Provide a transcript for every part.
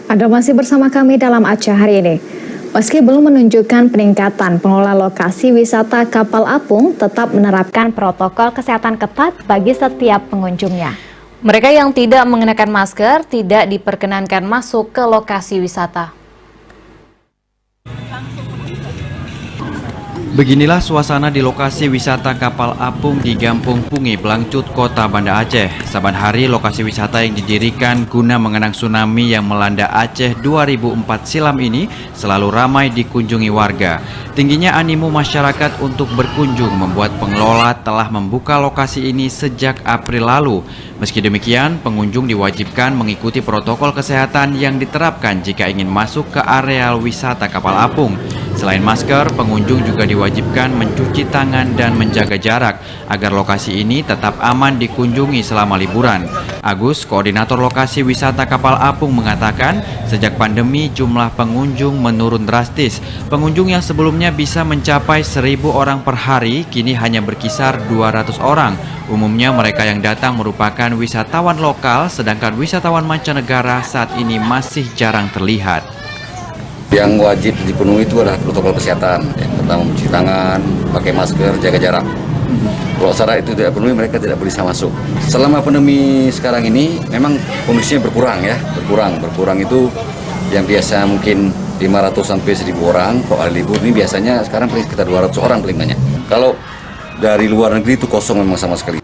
Anda masih bersama kami dalam Aceh hari ini. Meski belum menunjukkan peningkatan, pengelola lokasi wisata kapal apung tetap menerapkan protokol kesehatan ketat bagi setiap pengunjungnya. Mereka yang tidak mengenakan masker tidak diperkenankan masuk ke lokasi wisata. Beginilah suasana di lokasi wisata kapal apung di Gampung Pungi, Blangcut, Kota Banda Aceh. Saban hari lokasi wisata yang didirikan guna mengenang tsunami yang melanda Aceh 2004 silam ini selalu ramai dikunjungi warga. Tingginya animo masyarakat untuk berkunjung membuat pengelola telah membuka lokasi ini sejak April lalu. Meski demikian, pengunjung diwajibkan mengikuti protokol kesehatan yang diterapkan jika ingin masuk ke areal wisata kapal apung. Selain masker, pengunjung juga diwajibkan mencuci tangan dan menjaga jarak agar lokasi ini tetap aman dikunjungi selama liburan. Agus, koordinator lokasi wisata kapal apung, mengatakan sejak pandemi jumlah pengunjung menurun drastis. Pengunjung yang sebelumnya bisa mencapai 1.000 orang per hari kini hanya berkisar 200 orang. Umumnya mereka yang datang merupakan wisatawan lokal, sedangkan wisatawan mancanegara saat ini masih jarang terlihat. Yang wajib dipenuhi itu adalah protokol kesehatan. Yang pertama mencuci tangan, pakai masker, jaga jarak. Kalau syarat itu tidak penuhi, mereka tidak bisa masuk. Selama pandemi sekarang ini memang kondisinya berkurang ya, berkurang itu yang biasa mungkin 500 sampai 1.000 orang. Kalau hari libur ini biasanya sekarang sekitar 200 orang paling banyak. Kalau dari luar negeri itu kosong memang sama sekali.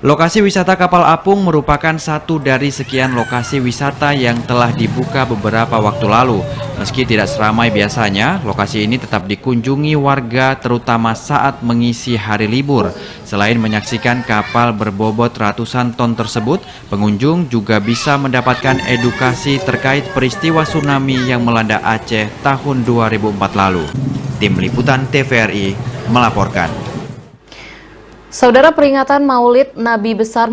Lokasi wisata kapal apung merupakan satu dari sekian lokasi wisata yang telah dibuka beberapa waktu lalu. Meski tidak seramai biasanya, lokasi ini tetap dikunjungi warga terutama saat mengisi hari libur. Selain menyaksikan kapal berbobot ratusan ton tersebut, pengunjung juga bisa mendapatkan edukasi terkait peristiwa tsunami yang melanda Aceh tahun 2004 lalu. Tim Liputan TVRI melaporkan. Saudara, peringatan Maulid Nabi Besar